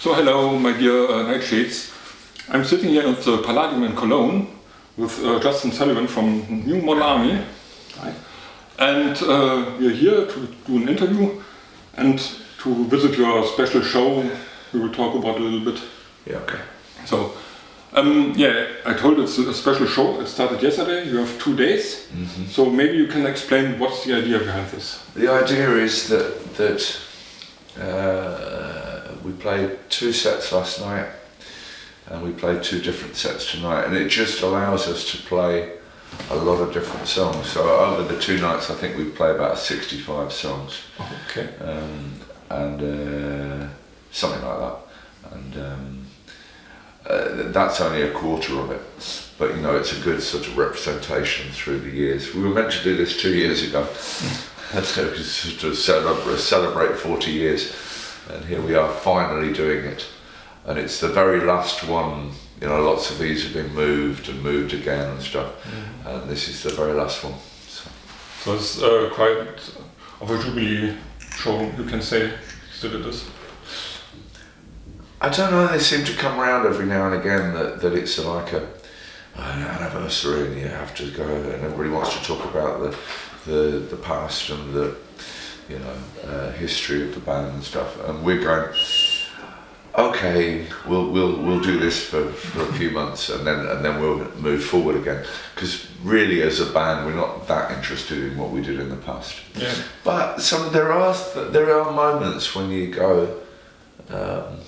So hello, my dear Nightshades. I'm sitting here at the Palladium in Cologne with Justin Sullivan from New Model Army. Hi. And we're here to do an interview and to visit your special show. We will talk about a little bit. Yeah, okay. So, I told it's a special show. It started yesterday. You have 2 days. Mm-hmm. So maybe you can explain what's the idea behind this. The idea is that we played 2 sets last night and we played 2 different sets tonight, and it just allows us to play a lot of different songs. So over the 2 nights I think we play about 65 songs. Okay. And something like that. And that's only a quarter of it, but you know, it's a good sort of representation through the years. We were meant to do this 2 years ago, to celebrate 40 years, and here we are finally doing it. And it's the very last one. You know, lots of these have been moved and moved again and stuff, and this is the very last one. So it's quite of a jubilee show, you can say, that it is. I don't know, they seem to come around every now and again that it's like an anniversary and you have to go, and everybody wants to talk about the past and the history of the band and stuff, and we're going, okay, we'll do this for a few months and then we'll move forward again, because really as a band we're not that interested in what we did in the past. Yeah. But there are moments when you go, oh,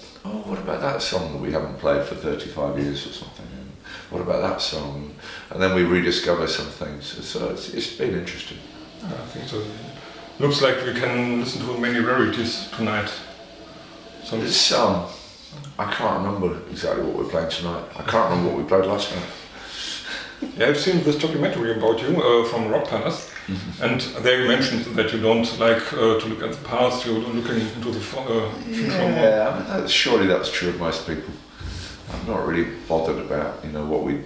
what about that song that we haven't played for 35 years or something? And what about that song? And then we rediscover some things. So it's been interesting. I think so. Looks like we can listen to many rarities tonight. There's some. I can't remember exactly what we're playing tonight. I can't remember what we played last night. Yeah, I've seen this documentary about you from Rock Palace, and there you mentioned that you don't like to look at the past, you're looking into the future. Yeah, I mean, surely that's true of most people. I'm not really bothered about what we,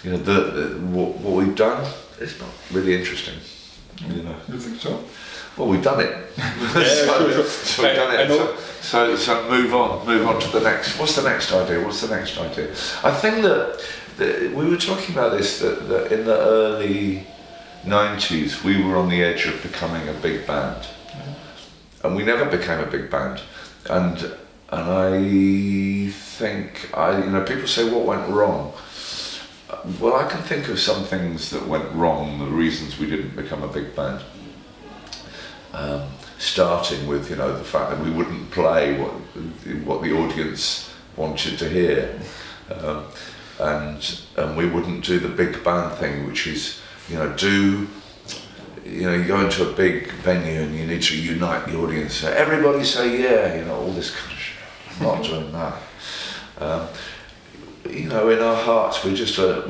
what we've done. It's not really interesting. You think so? Well, we've done it. Sure. So we've done it. So move on to the next. What's the next idea? I think that we were talking about this, that in the early 90s we were on the edge of becoming a big band, and we never became a big band. And I think people say what went wrong. Well, I can think of some things that went wrong, the reasons we didn't become a big band. Starting with the fact that we wouldn't play what the audience wanted to hear, and we wouldn't do the big band thing, which is you go into a big venue and you need to unite the audience. So everybody say yeah, all this kind of shit. I'm not doing that. In our hearts we're just a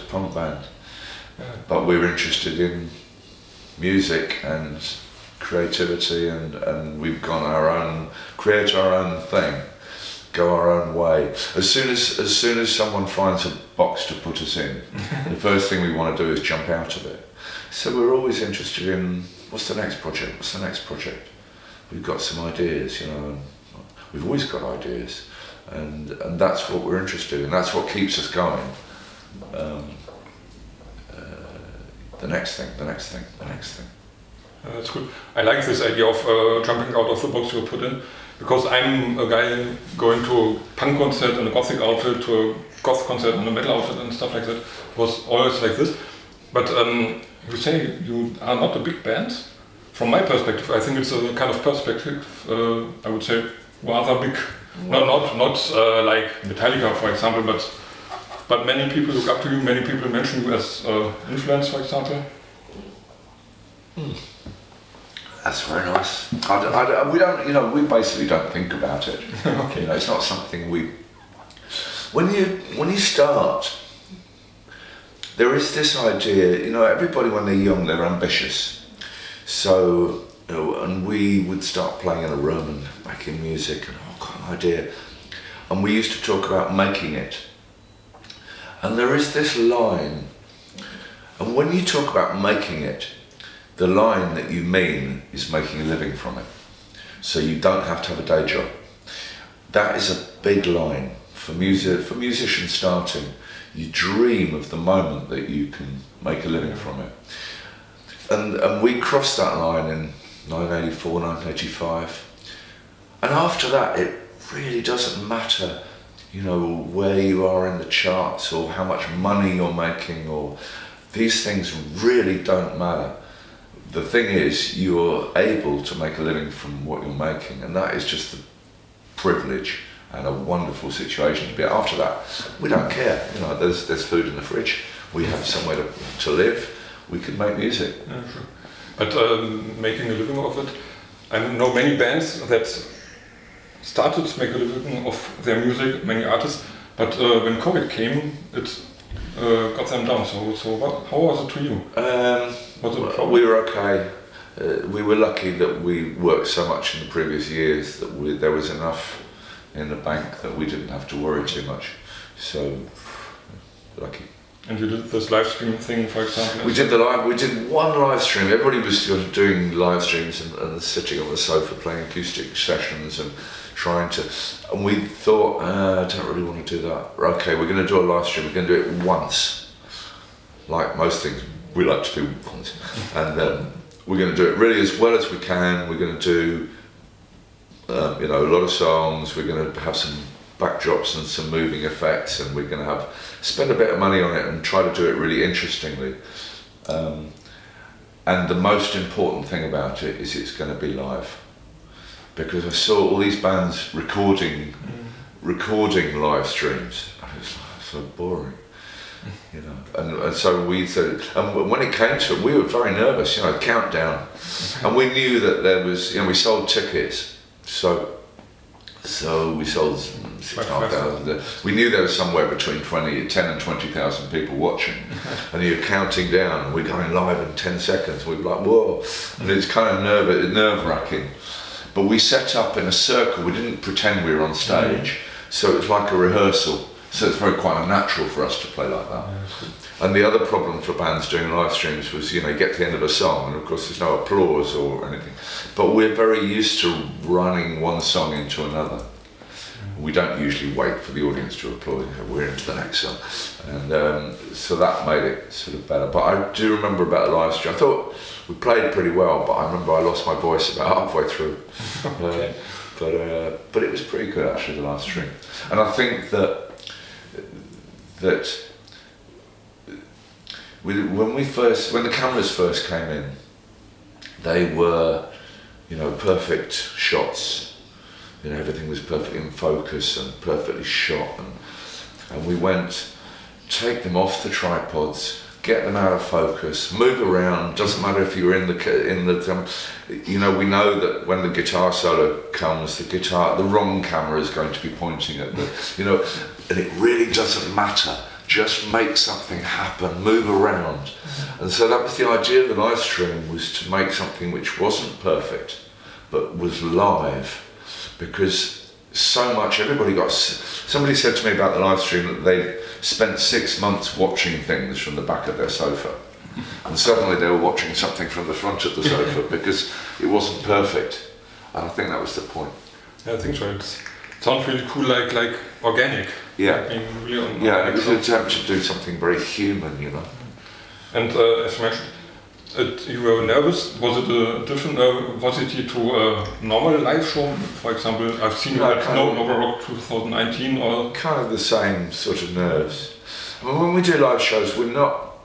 punk band, but we're interested in music and creativity, and we've gone create our own thing, go our own way. As soon as someone finds a box to put us in, the first thing we want to do is jump out of it. So we're always interested in what's the next project. We've got some ideas, we've always got ideas, and that's what we're interested in. That's what keeps us going. The next thing. That's good. I like this idea of jumping out of the box you put in, because I'm a guy going to a punk concert in a gothic outfit, to a goth concert in a metal outfit and stuff like that. It was always like this. But you say you are not a big band. From my perspective, I think it's a kind of perspective, I would say, rather big. Not like Metallica, for example, but many people look up to you, many people mention you as influence, for example. That's very nice. We don't. We basically don't think about it. Okay. It's not something we. When you start, there is this idea. Everybody when they're young, they're ambitious. So, and we would start playing in a room and making music, and got an idea, and we used to talk about making it. And there is this line, and when you talk about making it, the line that you mean is making a living from it. So you don't have to have a day job. that is a big line for musicians starting. You dream of the moment that you can make a living from it. And we crossed that line in 1984, 1985. And after that, it really doesn't matter, where you are in the charts or how much money you're making, or these things really don't matter. The thing is, you're able to make a living from what you're making, and that is just the privilege and a wonderful situation to be. After that, we don't care. There's food in the fridge. We have somewhere to live. We can make music. Yeah, sure. But making a living of it, I know many bands that started to make a living of their music, many artists, but when COVID came, it got them down. So how was it to you? Was it a problem? We were okay. We were lucky that we worked so much in the previous years that there was enough in the bank that we didn't have to worry too much. So, lucky. And you did this live stream thing, for example? We did one live stream. Everybody was sort of doing live streams and sitting on the sofa playing acoustic sessions and trying to. And we thought, I don't really want to do that. Okay, we're going to do a live stream. We're going to do it once. Like most things, we like to do once. And we're going to do it really as well as we can. We're going to do, a lot of songs. We're going to have some backdrops and some moving effects, and we're going to spend a bit of money on it and try to do it really interestingly. And the most important thing about it is it's going to be live, because I saw all these bands recording live streams. And it was so boring, And so we said, and when it came to it, we were very nervous. Countdown, and we knew that there was. We sold tickets, so we sold 6,500. We knew there was somewhere between 10 and 20,000 people watching, and you're counting down, and we're going live in 10 seconds. We're like, whoa, and it's kind of nerve-wracking. But we set up in a circle. We didn't pretend we were on stage, so it was like a rehearsal. So it's quite unnatural for us to play like that. And the other problem for bands doing live streams was, you get to the end of a song, and of course there's no applause or anything. But we're very used to running one song into another. We don't usually wait for the audience to applaud. We're into the next song, and so that made it sort of better. But I do remember about the live stream. I thought we played pretty well, but I remember I lost my voice about halfway through. Okay. But it was pretty good actually, the live stream. And I think that when the cameras first came in, they were, perfect shots. Everything was perfectly in focus and perfectly shot, and we went, take them off the tripods, get them out of focus, move around. Doesn't matter if you're we know that when the guitar solo comes, the wrong camera is going to be pointing at and it really doesn't matter. Just make something happen, move around. And so that was the idea of the live stream, was to make something which wasn't perfect, but was live. Because so much, somebody said to me about the live stream that they spent 6 months watching things from the back of their sofa. And suddenly they were watching something from the front of the sofa because it wasn't perfect. And I think that was the point. Yeah, I think so. It sounds really cool, like organic. Yeah. Like being really Yeah, it was an attempt to do something very human, And as you mentioned, you were nervous. Was it a different nervosity to a normal live show? For example, I've seen you at Nova Rock 2019 or... Kind of the same sort of nerves. I mean, when we do live shows, we're not...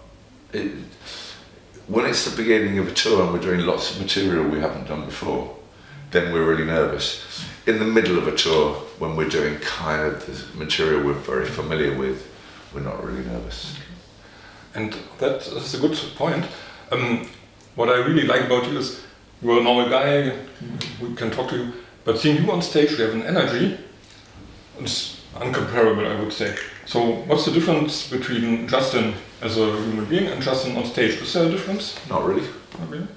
when it's the beginning of a tour and we're doing lots of material we haven't done before, then we're really nervous. In the middle of a tour, when we're doing kind of the material we're very familiar with, we're not really nervous. And that is a good point. What I really like about you is you're a normal guy, we can talk to you, but seeing you on stage, you have an energy, it's uncomparable, I would say. So what's the difference between Justin as a human being and Justin on stage? Is there a difference? Not really. Not really?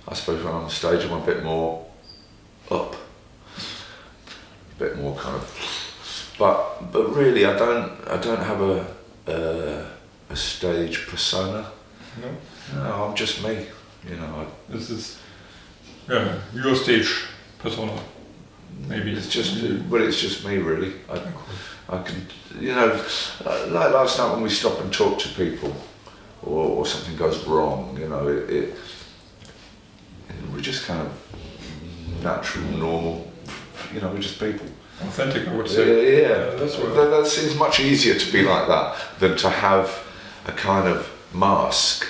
I suppose when I'm on stage I'm a bit more up, a bit more kind of, but really I don't have a stage persona. No, I'm just me. This is your stage persona. maybe. It's just me really. I can, like last night when we stop and talk to people, or something goes wrong, we're just kind of natural, normal, we're just people. Authentic, I would say. Yeah. That seems much easier to be like that than to have a kind of mask.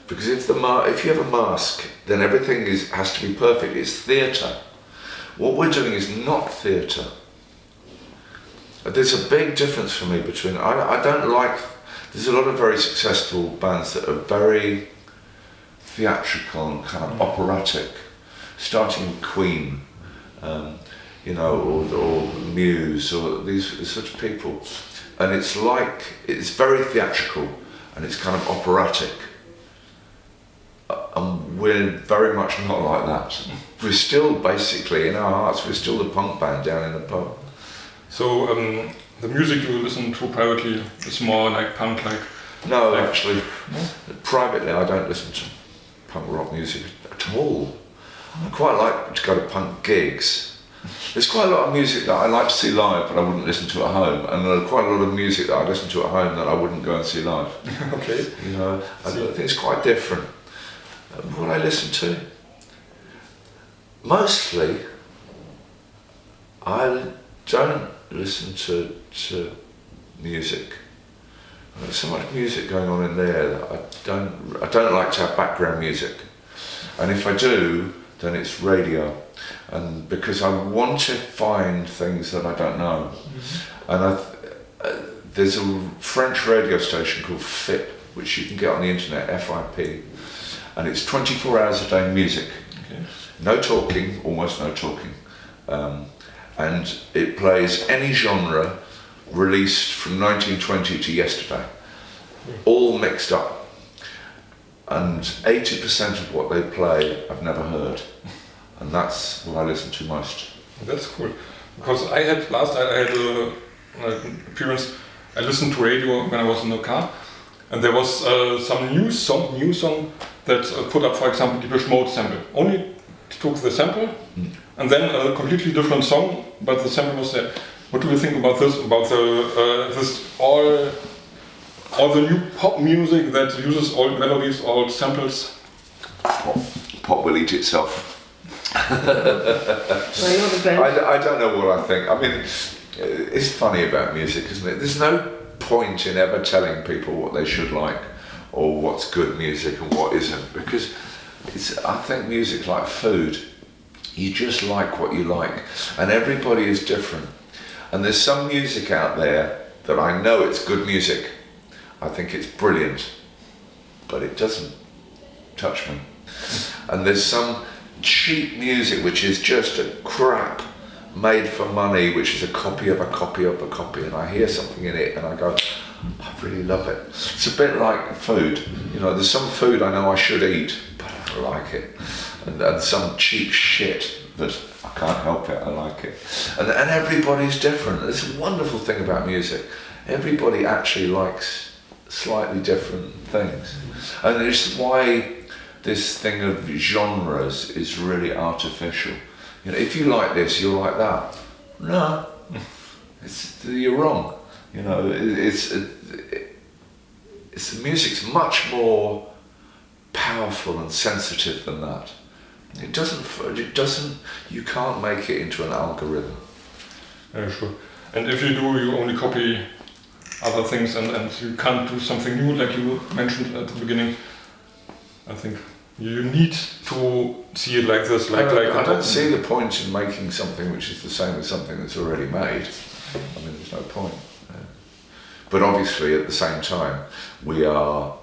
Because if you have a mask, then everything has to be perfect. It's theatre. What we're doing is not theatre. There's a big difference for me between. I don't like. There's a lot of very successful bands that are very theatrical and kind of operatic, starting with Queen, or Muse, or these sort of people, and it's very theatrical and it's kind of operatic. And we're very much not like that. We're still basically, in our hearts, we're still the punk band down in the pub. So the music you listen to privately is more like punk, like? No, actually, privately I don't listen to punk rock music at all. I quite like to go to punk gigs. There's quite a lot of music that I like to see live but I wouldn't listen to at home, and there's quite a lot of music that I listen to at home that I wouldn't go and see live. Okay. I think it's quite different. What I listen to? Mostly, I don't listen to music. There's so much music going on in there that I don't like to have background music. And if I do, then it's radio. And because I want to find things that I don't know. Mm-hmm. And there's a French radio station called FIP, which you can get on the internet, FIP. And it's 24 hours a day music. Okay. No talking, almost no talking. And it plays any genre released from 1920 to yesterday, all mixed up. And 80% of what they play I've never heard. And that's what I listen to most. That's cool. Because last night I had an appearance, I listened to radio when I was in the car, and there was some new song that put up, for example, Depeche Mode sample. Only took the sample, and then a completely different song, but the sample was there. What do you think about this? About all the new pop music that uses old melodies, old samples? Pop will eat itself. Well, you're the best. I don't know what I think. I mean, it's funny about music, isn't it? There's no point in ever telling people what they should like or what's good music and what isn't, because I think music's like food. You just like what you like, and everybody is different. And there's some music out there that I know it's good music. I think it's brilliant, but it doesn't touch me. And there's some cheap music which is just a crap made for money, which is a copy of a copy of a copy, and I hear something in it and I go, I really love it. It's a bit like food. There's some food I know I should eat, but I don't like it. And some cheap shit that I can't help it, I like it. And everybody's different. It's a wonderful thing about music. Everybody actually likes slightly different things. And it's why this thing of genres is really artificial. If you like this, you're like that. No, you're wrong. It's the music's much more powerful and sensitive than that. It doesn't. You can't make it into an algorithm. Yeah, sure. And if you do, you only copy other things, and you can't do something new, like you mentioned at the beginning. I think you need to see it like this. I don't see the point in making something which is the same as something that's already made. I mean, there's no point. But obviously, at the same time, we are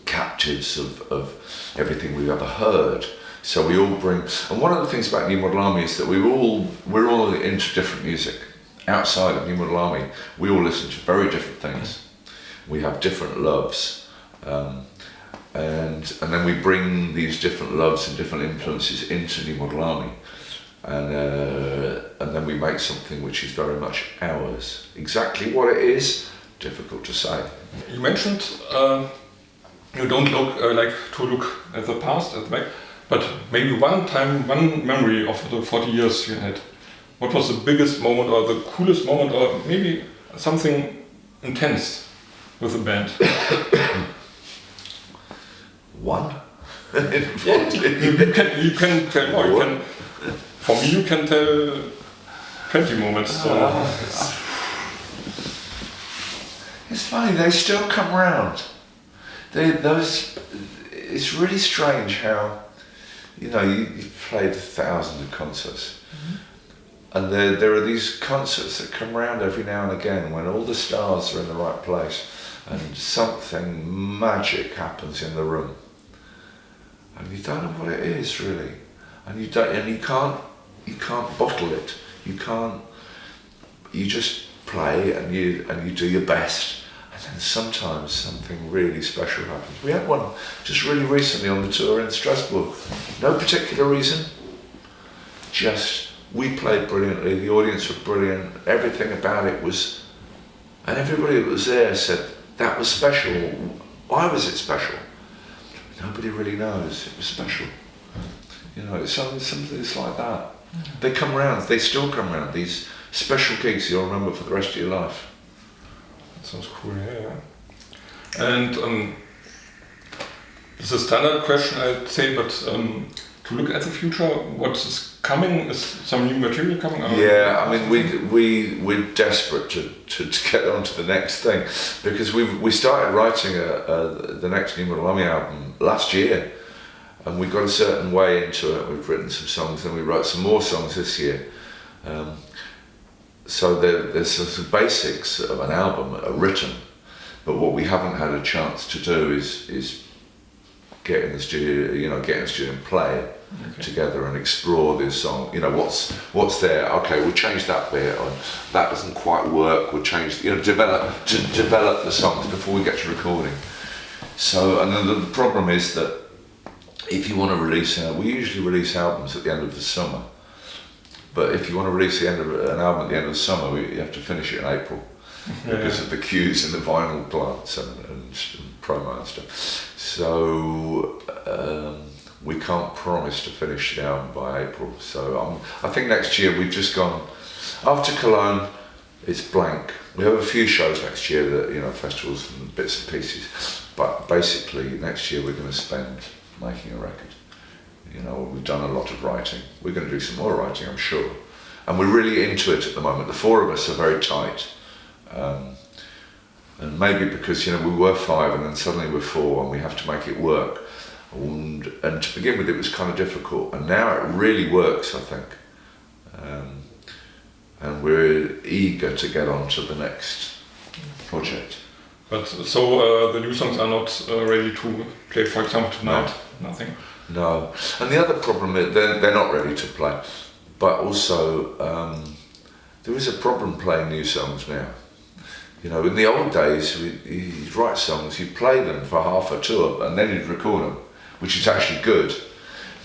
captives of everything we've ever heard. So we all bring. And one of the things about New Model Army is that we're all into different music. Outside of New Model Army, we all listen to very different things. We have different loves. And then we bring these different loves and different influences into New Model Army, and then we make something which is very much ours. Exactly what it is, difficult to say. You mentioned you don't like to look at the past, at the back, but maybe one memory of the 40 years you had. what was the biggest moment or the coolest moment or maybe something intense with the band? One? You can tell more. You can, for me, you can tell 20 moments. It's funny, they still come round. It's really strange how, you've played thousands of concerts, and there are these concerts that come round every now and again when all the stars are in the right place and something magic happens in the room, and you don't know what it is really, and you can't bottle it. You just play and you do your best, and then sometimes something really special happens. We had one just really recently on the tour in Strasbourg. No particular reason, just we played brilliantly, the audience were brilliant, everything about it was, and everybody that was there said that was special. Why was it special? Nobody really knows. It was special. It's something like that. They come round, they still come round, these special gigs you'll remember for the rest of your life. That sounds cool, yeah. And this is a standard question, I'd say, but to look at the future, what is coming? Is some new material coming out? Yeah, I mean, we're desperate to get on to the next thing, because we started writing the next New Model album last year, and we got a certain way into it. We've written some songs, and we wrote some more songs this year. So there's some basics of an album are written, but what we haven't had a chance to do is get in the studio, and play it together and explore this song. What's there? Okay, we'll change that bit, or that doesn't quite work. We'll change. Develop the songs before we get to recording. So, and then the problem is that if you want to release, we usually release albums at the end of the summer. But if you want to release an album at the end of the summer, you have to finish it in April because of the queues in the vinyl plants and promo and stuff. So we can't promise to finish the album by April. So I think next year we've just gone, after Cologne, it's blank. We have a few shows next year that, festivals and bits and pieces. But basically next year we're going to spend making a record. We've done a lot of writing. We're going to do some more writing, I'm sure. And we're really into it at the moment. The four of us are very tight. And maybe because, we were five and then suddenly we're four and we have to make it work. And to begin with, it was kind of difficult. And now it really works, I think. And we're eager to get on to the next project. But so the new songs are not ready to play, for example, tonight? No. Nothing? No, and the other problem is they're not ready to play, but also there is a problem playing new songs now. In the old days, you'd write songs, you'd play them for half a tour, and then you'd record them, which is actually good.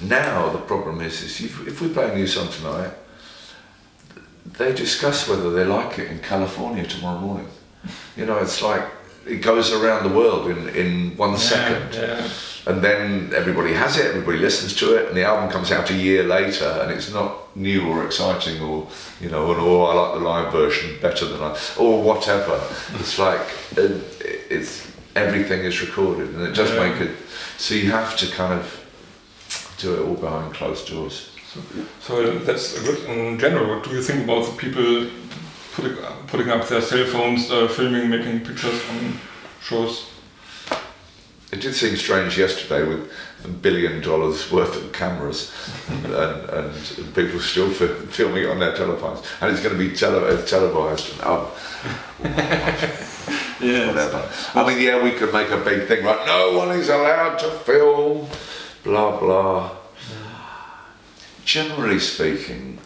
Now the problem is if we play a new song tonight, they discuss whether they like it in California tomorrow morning. It's like it goes around the world in 1 second. Yeah. And then everybody has it, everybody listens to it, and the album comes out a year later, and it's not new or exciting, or I like the live version better than or whatever. It's like everything is recorded, and it does make it. So you have to kind of do it all behind closed doors. So that's good. In general, what do you think about the people putting up their cell phones, filming, making pictures on shows? It did seem strange yesterday with $1 billion worth of cameras and people still filming it on their telephones, and it's going to be televised and whatever. I mean, we could make a big thing like no one is allowed to film, blah blah. Generally speaking,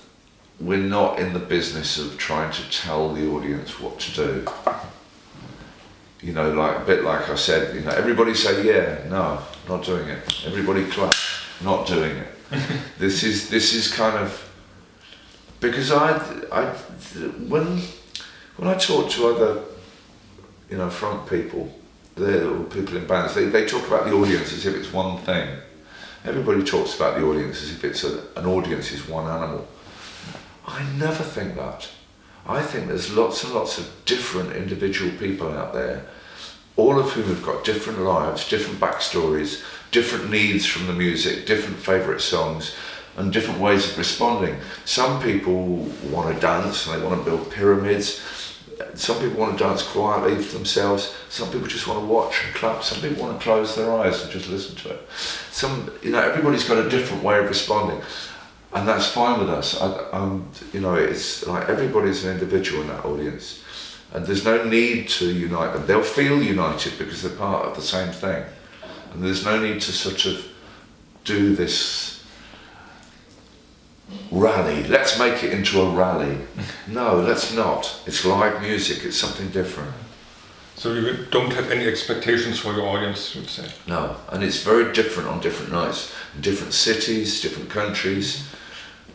we're not in the business of trying to tell the audience what to do. A bit like I said, everybody say yeah, no, not doing it. Everybody clap, not doing it. This is kind of, because when I talk to other, front people, or people in bands, they talk about the audience as if it's one thing. Everybody talks about the audience as if it's an audience is one animal. I never think that. I think there's lots and lots of different individual people out there, all of whom have got different lives, different backstories, different needs from the music, different favourite songs, and different ways of responding. Some people want to dance and they want to build pyramids. Some people want to dance quietly for themselves. Some people just want to watch and clap. Some people want to close their eyes and just listen to it. Everybody's got a different way of responding, and that's fine with us. It's like everybody's an individual in that audience, and there's no need to unite them. They'll feel united because they're part of the same thing, and there's no need to sort of do this rally. Let's make it into a rally. No, let's not. It's live music. It's something different. So you don't have any expectations for your audience, you would say? No, and it's very different on different nights, in different cities, different countries,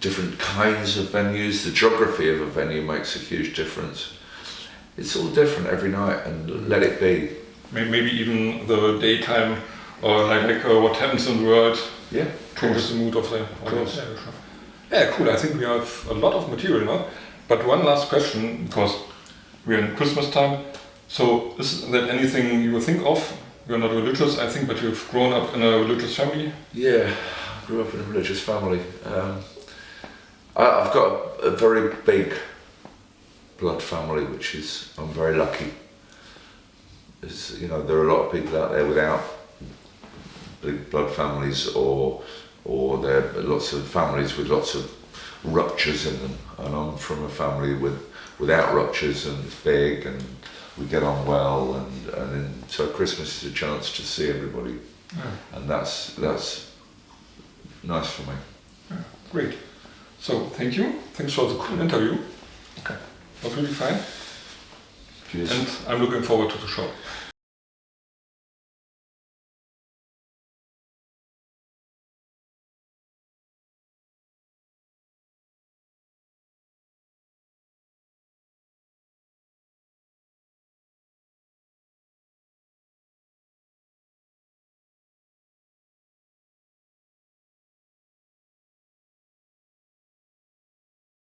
different kinds of venues. The geography of a venue makes a huge difference. It's all different every night, and let it be. Maybe even the daytime, or like what happens in the world, changes the mood of the audience. Yeah, sure. Yeah, cool. I think we have a lot of material now. But one last question, because we're in Christmas time. So is that anything you think of? You're not religious, I think, but you've grown up in a religious family? Yeah, I grew up in a religious family. I've got a very big blood family, which is, I'm very lucky. There are a lot of people out there without big blood families, or there are lots of families with lots of ruptures in them, and I'm from a family without ruptures, and it's big, and we get on well, and so Christmas is a chance to see everybody, and that's nice for me. Yeah, great. So thank you. Thanks for the cool interview. Okay, was really fine. Cheers. And I'm looking forward to the show.